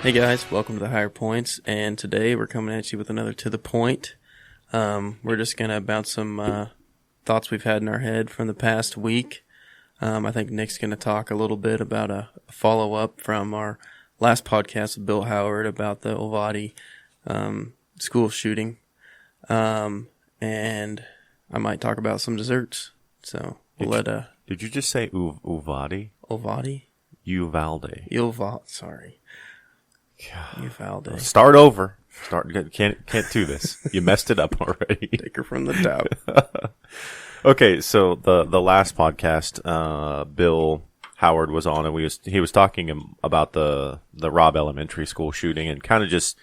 Hey guys, welcome to the Higher Points, and today we're coming at you with another To The Point. We're just going to bounce some thoughts we've had in our head from the past week. I think Nick's going to talk a little bit about a follow-up from our last podcast with Bill Howard about the Uvalde school shooting. And I might talk about some desserts. So we'll Did you just say Uvalde? Uvalde? Uvalde. Sorry. Uvalde. Start over. Can't do this. You messed it up already. Take her from the top. Okay, so the last podcast, Bill Howard was on, and he was talking about the Robb Elementary School shooting, and kind of just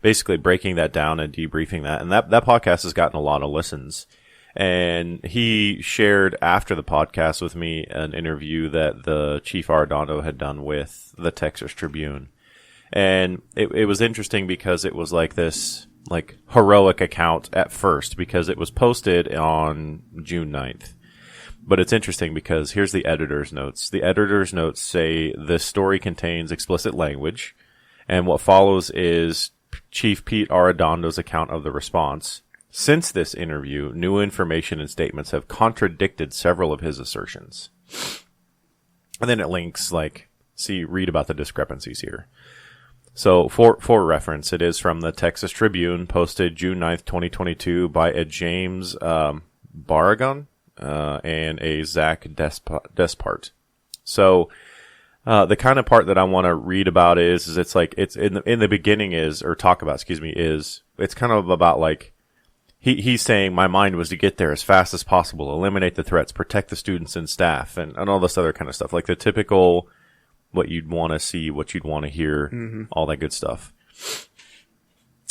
basically breaking that down and debriefing that. And that podcast has gotten a lot of listens. And he shared after the podcast with me an interview that the Chief Arredondo had done with the Texas Tribune. And it was interesting because it was like this heroic account at first, because it was posted on June 9th. But it's interesting because here's the editor's notes. The editor's notes say this story contains explicit language, and what follows is Chief Pete Arredondo's account of the response. Since this interview, new information and statements have contradicted several of his assertions. And then it links, read about the discrepancies here. So, for reference, it is from the Texas Tribune, posted June 9th, 2022, by a James Barragon and a Zach Despart. So, the kind of part that I want to read about is it's in the beginning it's kind of about he's saying my mind was to get there as fast as possible, eliminate the threats, protect the students and staff, and all this other kind of stuff, like the typical what you'd want to see, what you'd want to hear, all that good stuff.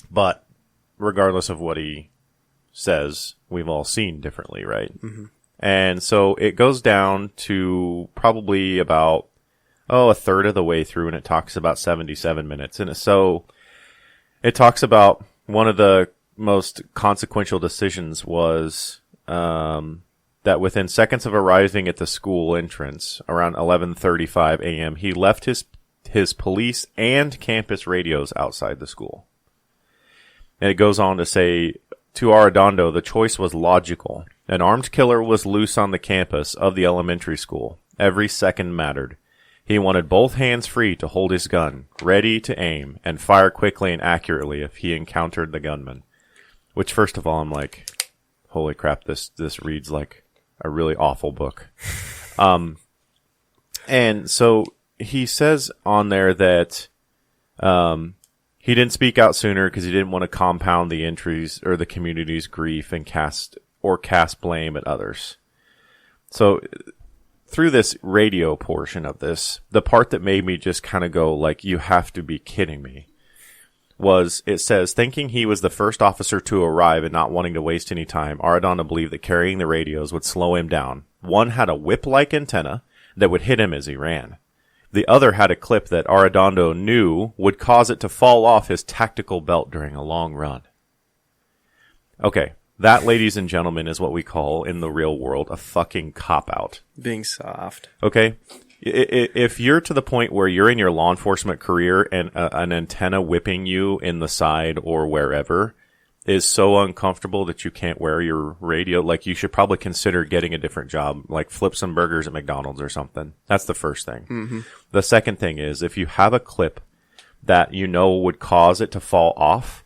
But regardless of what he says, we've all seen differently, right? Mm-hmm. And so it goes down to probably about a third of the way through, and it talks about 77 minutes. And so it talks about one of the most consequential decisions was that within seconds of arriving at the school entrance around 11:35 a.m., he left his police and campus radios outside the school. And it goes on to say, to Arredondo, the choice was logical. An armed killer was loose on the campus of the elementary school. Every second mattered. He wanted both hands free to hold his gun, ready to aim, and fire quickly and accurately if he encountered the gunman. Which, first of all, I'm like, holy crap, this reads like a really awful book. And so he says on there that he didn't speak out sooner because he didn't want to compound the entries or the community's grief and cast blame at others. So through this radio portion of this, the part that made me just kind of go you have to be kidding me, was it says, thinking he was the first officer to arrive and not wanting to waste any time, Arredondo believed that carrying the radios would slow him down. One had a whip-like antenna that would hit him as he ran. The other had a clip that Arredondo knew would cause it to fall off his tactical belt during a long run. Okay, that, ladies and gentlemen, is what we call, in the real world, a fucking cop-out. Being soft. Okay? If you're to the point where you're in your law enforcement career and an antenna whipping you in the side or wherever is so uncomfortable that you can't wear your radio, you should probably consider getting a different job, flip some burgers at McDonald's or something. That's the first thing. Mm-hmm. The second thing is, if you have a clip that you know would cause it to fall off,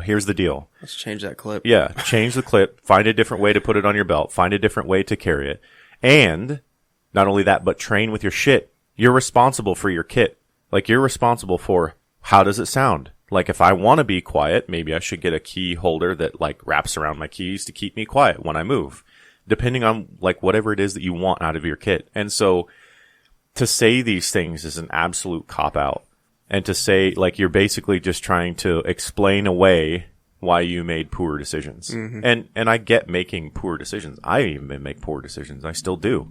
here's the deal. Let's change that clip. Yeah, change the clip, find a different way to put it on your belt, find a different way to carry it, and not only that, but train with your shit. You're responsible for your kit. You're responsible for how does it sound? If I want to be quiet, maybe I should get a key holder that wraps around my keys to keep me quiet when I move. Depending on whatever it is that you want out of your kit. And so to say these things is an absolute cop-out. And to say you're basically just trying to explain away why you made poor decisions. Mm-hmm. And I get making poor decisions. I even make poor decisions. I still do.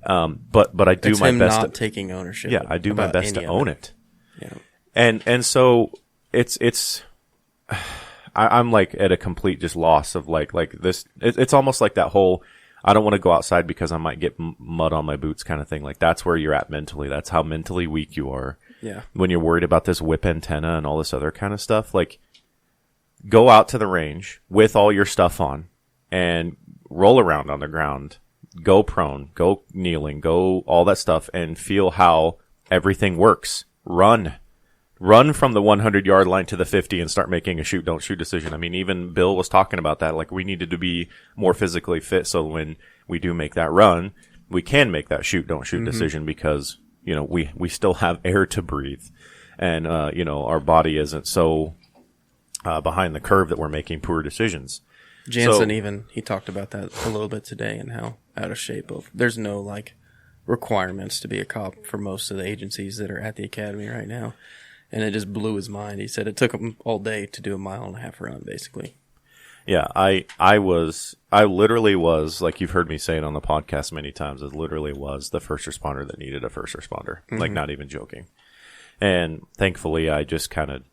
But I do it's my him best not taking ownership. Yeah, I do my best to own it. Yeah. And so it's I'm at a complete just loss of this. It's almost like that whole I don't want to go outside because I might get mud on my boots kind of thing. That's where you're at mentally. That's how mentally weak you are. Yeah. When you're worried about this whip antenna and all this other kind of stuff, like, go out to the range with all your stuff on and roll around on the ground, go prone, go kneeling, go all that stuff, and feel how everything works. Run from the 100-yard line to the 50 and start making a shoot, don't shoot decision. I mean, even Bill was talking about that. Like, we needed to be more physically fit so when we do make that run, we can make that shoot, don't shoot decision because, you know, we still have air to breathe. And, you know, our body isn't so behind the curve that we're making poor decisions. Jansen he talked about that a little bit today and how out of shape there's no like requirements to be a cop for most of the agencies that are at the academy right now. And it just blew his mind. He said it took him all day to do a 1.5 mile run, basically. Yeah, I literally was, like you've heard me say it on the podcast many times, I literally was the first responder that needed a first responder. Like, not even joking. And thankfully, I just kind of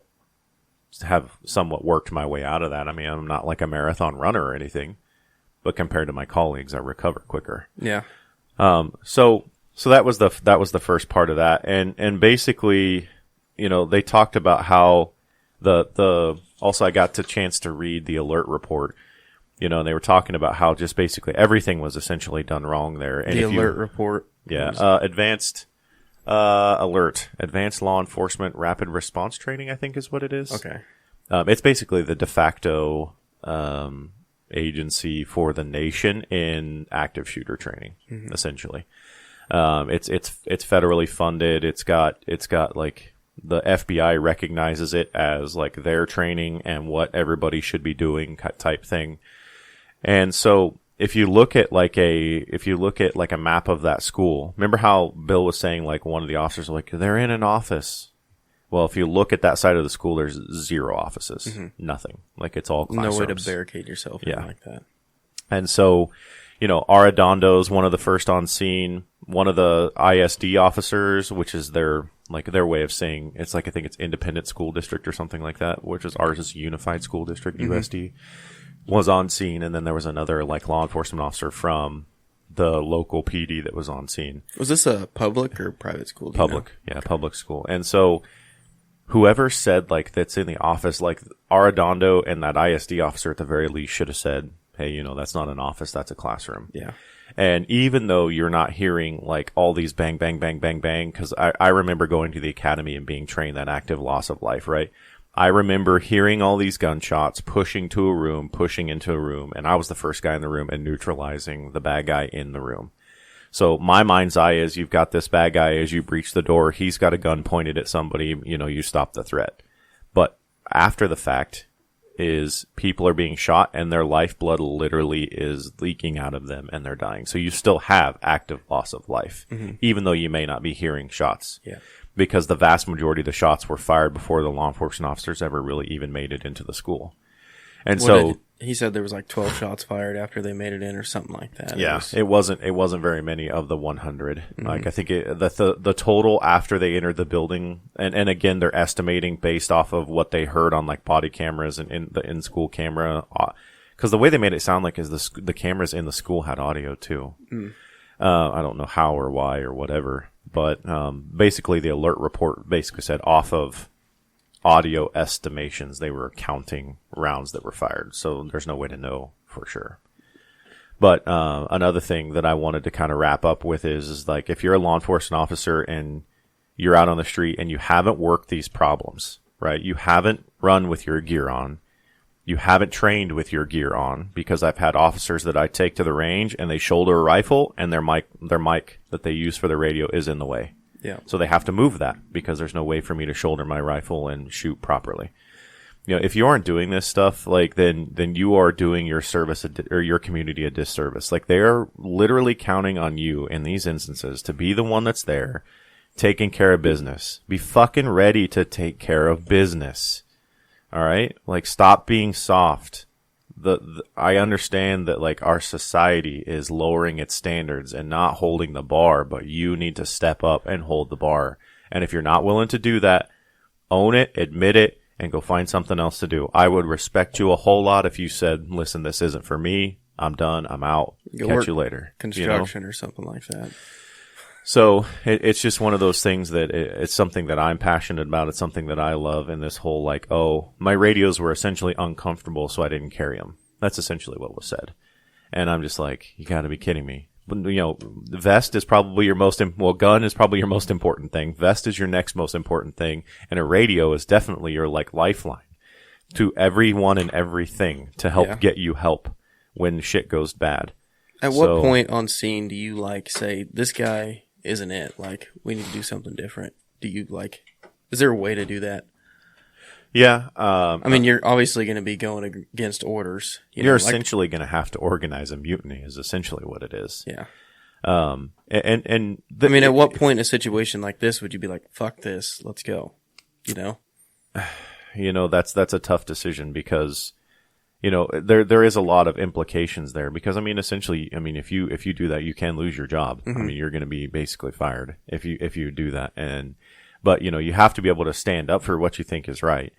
have somewhat worked my way out of that. I mean, I'm not like a marathon runner or anything, but compared to my colleagues, I recover quicker. Yeah. So that was the first part of that. And basically, you know, they talked about how also I got the chance to read the alert report, you know, and they were talking about how just basically everything was essentially done wrong there. And the alert report. Yeah. Advanced law enforcement rapid response training, I think is what it is. Okay. It's basically the de facto, agency for the nation in active shooter training, essentially. It's federally funded. It's got like, the FBI recognizes it as like their training and what everybody should be doing type thing. And so if you look at like a map of that school, remember how Bill was saying like one of the officers like they're in an office. Well, if you look at that side of the school, there's 0 offices, nothing. Like it's all classrooms. No way to barricade yourself in like that. And so, you know, Arredondo's one of the first on scene. One of the ISD officers, which is their way of saying, it's like, I think it's independent school district or something like that, which is ours is unified school district, USD, was on scene. And then there was another like law enforcement officer from the local PD that was on scene. Was this a public or private school? Public. Yeah. Public school. And so whoever said like that's in the office, like Arredondo and that ISD officer at the very least should have said, hey, you know, that's not an office, that's a classroom. Yeah. And even though you're not hearing like all these bang, bang, bang, bang, bang, because I remember going to the academy and being trained that active loss of life, right? I remember hearing all these gunshots, pushing into a room, and I was the first guy in the room and neutralizing the bad guy in the room. So my mind's eye is you've got this bad guy as you breach the door, he's got a gun pointed at somebody, you know, you stop the threat. But after the fact is people are being shot and their lifeblood literally is leaking out of them and they're dying. So you still have active loss of life, even though you may not be hearing shots. Yeah. Because the vast majority of the shots were fired before the law enforcement officers ever really even made it into the school. And he said there was like 12 shots fired after they made it in or something like that. Yeah, it wasn't very many of the 100. Like I think the total after they entered the building, and again they're estimating based off of what they heard on like body cameras and in the in-school camera, because the way they made it sound like is the cameras in the school had audio too. I don't know how or why or whatever, but basically the alert report basically said off of audio estimations, they were counting rounds that were fired. So there's no way to know for sure. But another thing that I wanted to kind of wrap up with is like if you're a law enforcement officer and you're out on the street and you haven't worked these problems, right? You haven't run with your gear on. You haven't trained with your gear on, because I've had officers that I take to the range and they shoulder a rifle and their mic that they use for the radio is in the way. Yeah. So they have to move that because there's no way for me to shoulder my rifle and shoot properly. You know, if you aren't doing this stuff, like then you are doing your service or your community a disservice. Like they are literally counting on you in these instances to be the one that's there, taking care of business. Be fucking ready to take care of business. All right? Like stop being soft. I understand that like our society is lowering its standards and not holding the bar, but you need to step up and hold the bar. And if you're not willing to do that, own it, admit it, and go find something else to do. I would respect you a whole lot if you said, listen, this isn't for me. I'm done. I'm out. Catch you later. Construction or something like that. So it's just one of those things that it's something that I'm passionate about. It's something that I love. And this whole like, oh, my radios were essentially uncomfortable, so I didn't carry them. That's essentially what was said. And I'm just like, you got to be kidding me. You know, the vest is probably your gun is probably your most important thing. Vest is your next most important thing. And a radio is definitely your like lifeline to everyone and everything to help get you help when shit goes bad. At what point on scene do you like say, this guy isn't it? Like, we need to do something different. Do you like, is there a way to do that? Yeah. I mean, you're obviously going to be going against orders. You're essentially going to have to organize a mutiny is essentially what it is. Yeah. I mean, at what point in a situation like this would you be like, fuck this, let's go? You know? You know, that's a tough decision because, you know, there is a lot of implications there because, I mean, essentially, I mean, if you do that, you can lose your job. Mm-hmm. I mean, you're going to be basically fired if you do that. But, you know, you have to be able to stand up for what you think is right.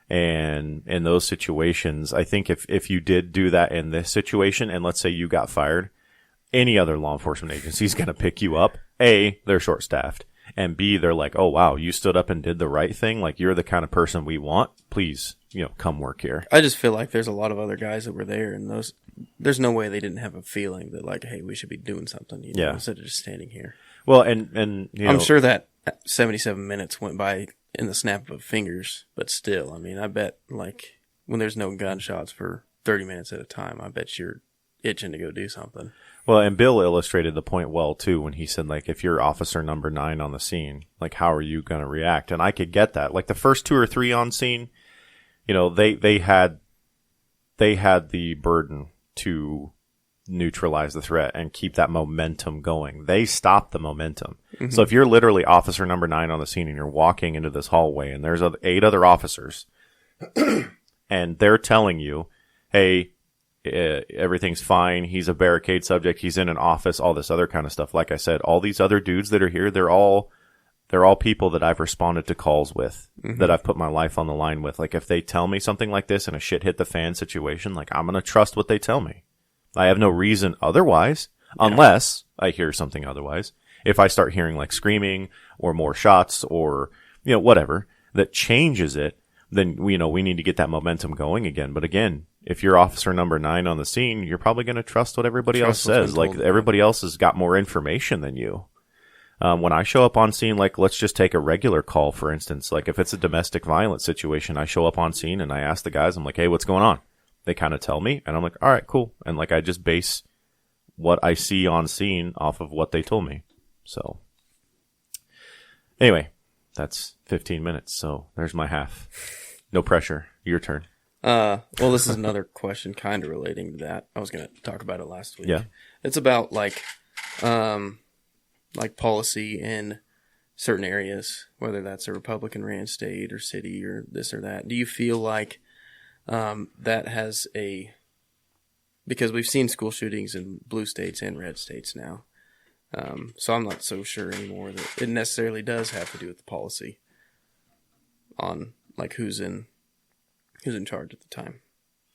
And in those situations, I think if you did do that in this situation, and let's say you got fired, any other law enforcement agency is going to pick you up. A, they're short-staffed. And B, they're like, oh, wow, you stood up and did the right thing. Like, you're the kind of person we want. Please, you know, come work here. I just feel like there's a lot of other guys that were there, and there's no way they didn't have a feeling that, like, hey, we should be doing something, you know, instead of just standing here. Well, and you know, I'm sure that 77 minutes went by in the snap of fingers, but still, I mean, I bet, like, when there's no gunshots for 30 minutes at a time, I bet you're itching to go do something. Well, and Bill illustrated the point well, too, when he said, like, if you're officer number 9 on the scene, like, how are you going to react? And I could get that. Like, the first 2 or 3 on scene, you know, they had the burden to neutralize the threat and keep that momentum going. They stopped the momentum. Mm-hmm. So if you're literally officer number 9 on the scene and you're walking into this hallway and there's 8 other officers and they're telling you, hey, everything's fine. He's a barricade subject. He's in an office, all this other kind of stuff. Like I said, all these other dudes that are here, they're all people that I've responded to calls with, mm-hmm. that I've put my life on the line with. Like if they tell me something like this in a shit hit the fan situation, like I'm going to trust what they tell me. I have no reason otherwise, unless I hear something otherwise. If I start hearing like screaming or more shots or, you know, whatever that changes it, then, you know, we need to get that momentum going again. But again, if you're officer number 9 on the scene, you're probably going to trust what everybody else says. Like everybody else has got more information than you. When I show up on scene, like let's just take a regular call, for instance, like if it's a domestic violence situation, I show up on scene and I ask the guys, I'm like, hey, what's going on? They kind of tell me and I'm like, all right, cool. And like, I just base what I see on scene off of what they told me. So anyway, that's 15 minutes. So there's my half. No pressure. Your turn. Well, this is another question kind of relating to that. I was going to talk about it last week. Yeah. It's about like policy in certain areas, whether that's a Republican ran state or city or this or that. Do you feel like that has because we've seen school shootings in blue states and red states now. So I'm not so sure anymore that it necessarily does have to do with the policy on like who's in charge at the time.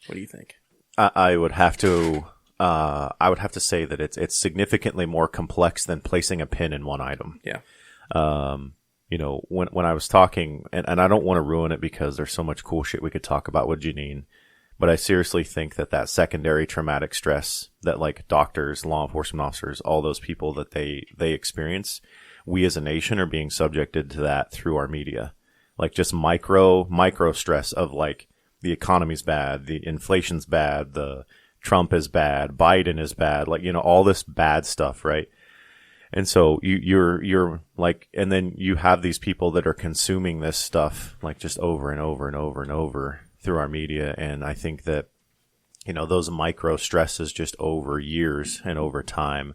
What do you think? I would have to say that it's significantly more complex than placing a pin in one item. Yeah. You know, when I was talking, and I don't want to ruin it because there's so much cool shit we could talk about with Janine, but I seriously think that secondary traumatic stress that like doctors, law enforcement officers, all those people that they experience, we as a nation are being subjected to that through our media. Like just micro stress of like the economy's bad, the inflation's bad, the Trump is bad, Biden is bad, like, you know, all this bad stuff, right? And so you're like, and then you have these people that are consuming this stuff like just over and over and over and over through our media. And I think that, you know, those micro stresses just over years and over time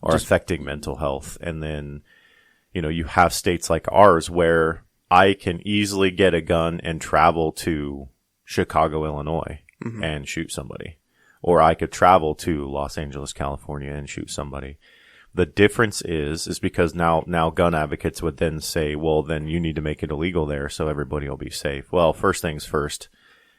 are affecting mental health. And then, you know, you have states like ours where I can easily get a gun and travel to Chicago, Illinois, mm-hmm. and shoot somebody. Or I could travel to Los Angeles, California and shoot somebody. The difference is because now gun advocates would then say, well, then you need to make it illegal there so everybody will be safe. Well, first things first,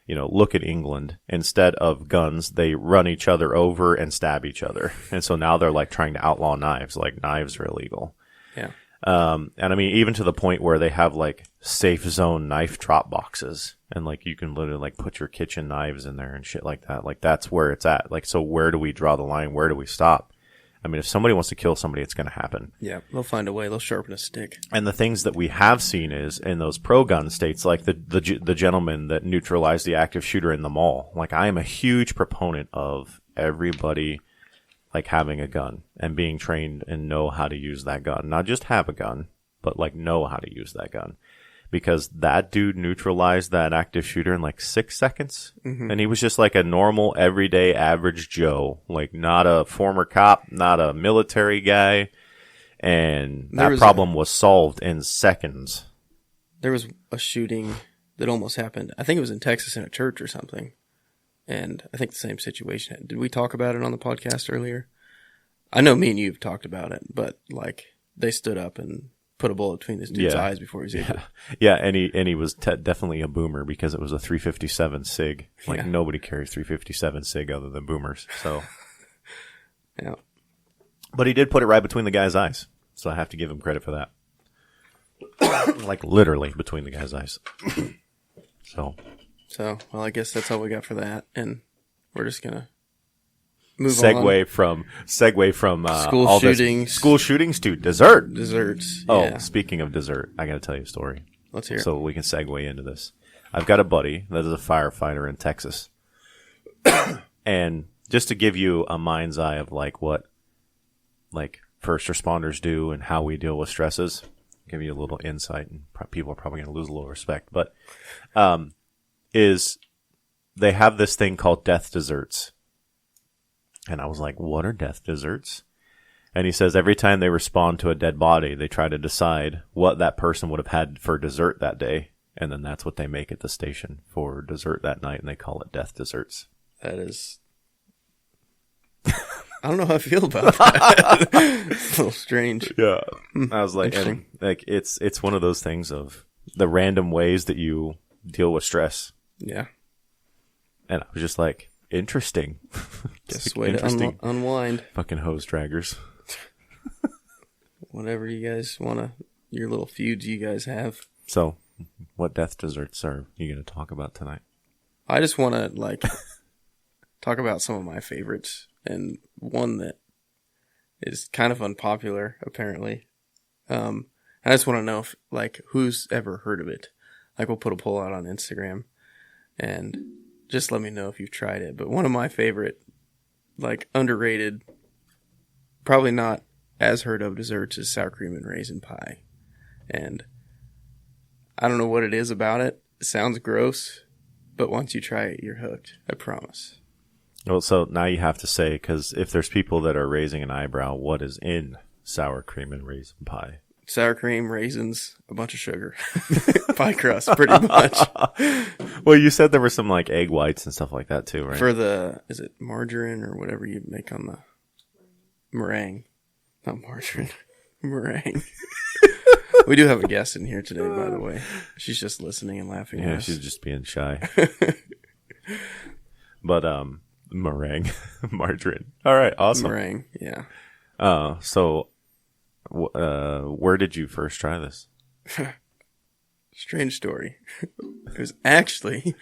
you know, look at England. Instead of guns, they run each other over and stab each other. And so now they're like trying to outlaw knives, like knives are illegal. Yeah. And I mean, even to the point where they have like safe zone knife drop boxes, and like you can literally like put your kitchen knives in there and shit like that. Like that's where it's at. Like, so where do we draw the line? Where do we stop? I mean, if somebody wants to kill somebody, it's going to happen. Yeah, they'll find a way. They'll sharpen a stick. And the things that we have seen is in those pro-gun states, like the gentleman that neutralized the active shooter in the mall. Like, I am a huge proponent of everybody, like, having a gun and being trained and know how to use that gun. Not just have a gun, but, like, know how to use that gun. Because that dude neutralized that active shooter in like 6 seconds. Mm-hmm. And he was just like a normal, everyday, average Joe. Like, not a former cop, not a military guy. And that problem was solved in seconds. There was a shooting that almost happened. I think it was in Texas in a church or something. And I think the same situation. Did we talk about it on the podcast earlier? I know me and you have talked about it, but like they stood up and put a bullet between this dude's eyes before he was able to. Yeah, and he was definitely a boomer because it was a 357 SIG. Like, nobody carries 357 SIG other than boomers. So, yeah. But he did put it right between the guy's eyes. So I have to give him credit for that. Like, literally between the guy's eyes. So, well, I guess that's all we got for that. And we're just going to move segue from school shootings. School shootings to dessert. Desserts. Oh, speaking of dessert, I got to tell you a story. Let's hear it. So we can segue into this. I've got a buddy that is a firefighter in Texas. And just to give you a mind's eye of like what like first responders do and how we deal with stresses, give you a little insight, and people are probably going to lose a little respect, but is they have this thing called death desserts. And I was like, what are death desserts? And he says every time they respond to a dead body, they try to decide what that person would have had for dessert that day. And then that's what they make at the station for dessert that night. And they call it death desserts. That is... I don't know how I feel about that. It's a little strange. Yeah. I was like, and, like it's one of those things of the random ways that you deal with stress. Yeah. And I was just like, interesting. Just way to unwind. Fucking hose draggers. Whatever you guys want to, your little feuds you guys have. So, what death desserts are you going to talk about tonight? I just want to, like, talk about some of my favorites. And one that is kind of unpopular, apparently. I just want to know if, like, who's ever heard of it. Like, we'll put a poll out on Instagram. And just let me know if you've tried it. But one of my favorite, like, underrated, probably not as heard of desserts is sour cream and raisin pie. And I don't know what it is about it. It sounds gross, but once you try it, you're hooked. I promise. Well, so now you have to say, because if there's people that are raising an eyebrow, what is in sour cream and raisin pie? Sour cream, raisins, a bunch of sugar. Pie crust, pretty much. Well, you said there were some, like, egg whites and stuff like that, too, right? For the, is it margarine or whatever you make on the meringue? Not margarine. Meringue. We do have a guest in here today, by the way. She's just listening and laughing at us. She's just being shy. But, meringue. Margarine. All right, awesome. Meringue, yeah. So, where did you first try this? Strange story. It was actually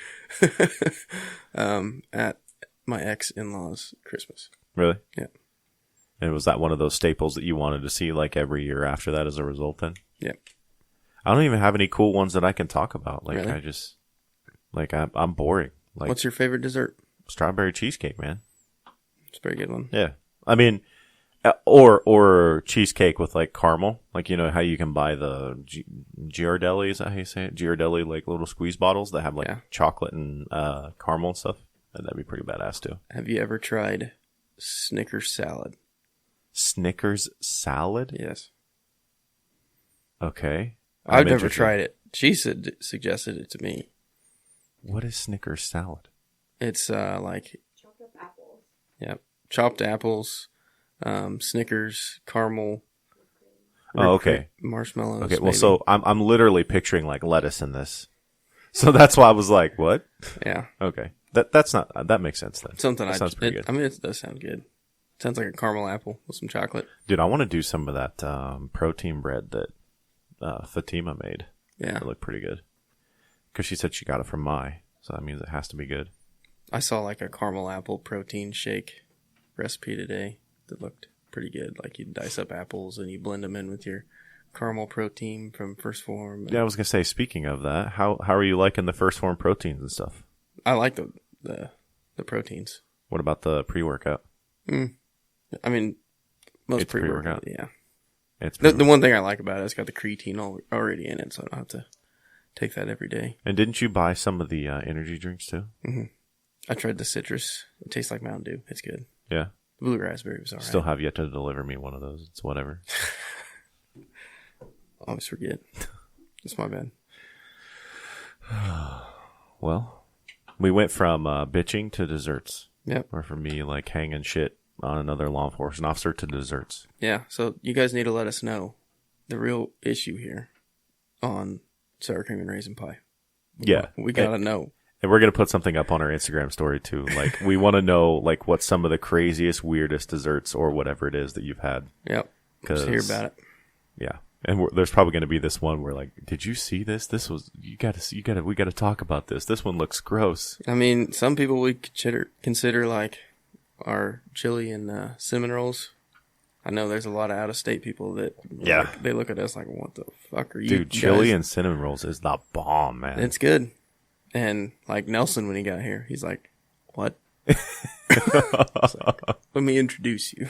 at my ex-in-law's Christmas. Really? Yeah. And was that one of those staples that you wanted to see like every year after that as a result then? Yep. I don't even have any cool ones that I can talk about. Like, really? I just, like, I'm boring. Like, what's your favorite dessert? Strawberry cheesecake, man. It's a very good one. Yeah. I mean, or cheesecake with like caramel. Like, you know how you can buy the Ghirardelli, is that how you say it? Ghirardelli, like little squeeze bottles that have like chocolate and caramel and stuff. And that'd be pretty badass too. Have you ever tried Snickers salad? Snickers salad? Yes. Okay. I've never tried it. She suggested it to me. What is Snickers salad? It's like chopped up apples. Yep. Chopped apples, Snickers, caramel. Oh, okay. Marshmallows. Okay, well, maybe. So I'm literally picturing like lettuce in this. So that's why I was like, what? Yeah. Okay. That makes sense then. Something that sounds pretty good. I mean, it does sound good. Sounds like a caramel apple with some chocolate. Dude, I want to do some of that protein bread that Fatima made. Yeah. It looked pretty good. Because she said she got it from Mai, so that means it has to be good. I saw like a caramel apple protein shake recipe today that looked pretty good. Like you dice up apples and you blend them in with your caramel protein from First Form. Yeah, I was going to say, speaking of that, how are you liking the First Form proteins and stuff? I like the proteins. What about the pre-workout? I mean, most It's pre-workout, pre-workout. yeah. It's The one thing I like about it, it's got the creatine already in it, so I don't have to take that every day. And didn't you buy some of the energy drinks too? Mm-hmm. I tried the citrus. It tastes like Mountain Dew. It's good. Yeah. The blue raspberry was all right. Still have yet to deliver me one of those. It's whatever. Always forget. It's my bad. Well, we went from bitching to desserts. Yep. Or from me like hanging shit on another law enforcement officer to desserts. Yeah, so you guys need to let us know the real issue here on sour cream and raisin pie. Yeah. We gotta know. And we're going to put something up on our Instagram story too. Like, we want to know like what some of the craziest, weirdest desserts or whatever it is that you've had. Yep. Let's hear about it. Yeah. And there's probably going to be this one where like, did you see this? This was, we got to talk about this. This one looks gross. I mean, some people we consider like our chili and cinnamon rolls. I know there's a lot of out-of-state people that they look at us like, what the fuck are you Dude, chili and cinnamon rolls is the bomb, man. It's good. And like Nelson, when he got here, he's like, what? Like, let me introduce you.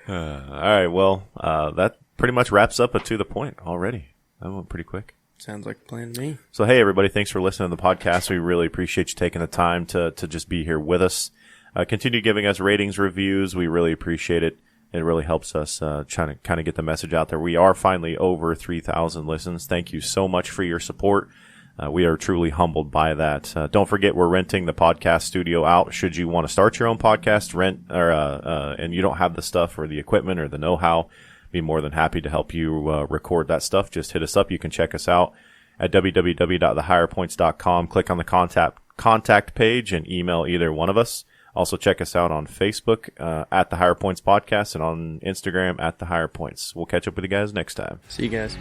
All right. Well, that pretty much wraps up a To The Point already. That went pretty quick. Sounds like a plan to me. So, hey, everybody, thanks for listening to the podcast. We really appreciate you taking the time to just be here with us. Continue giving us ratings, reviews. We really appreciate it. It really helps us trying to kind of get the message out there. We are finally over 3,000 listens. Thank you so much for your support. We are truly humbled by that. Don't forget, we're renting the podcast studio out. Should you want to start your own podcast, and you don't have the stuff or the equipment or the know-how, be more than happy to help you record that stuff. Just hit us up. You can check us out at www.thehigherpoints.com. Click on the contact page and email either one of us. Also, check us out on Facebook at The Higher Points Podcast and on Instagram at The Higher Points. We'll catch up with you guys next time. See you guys.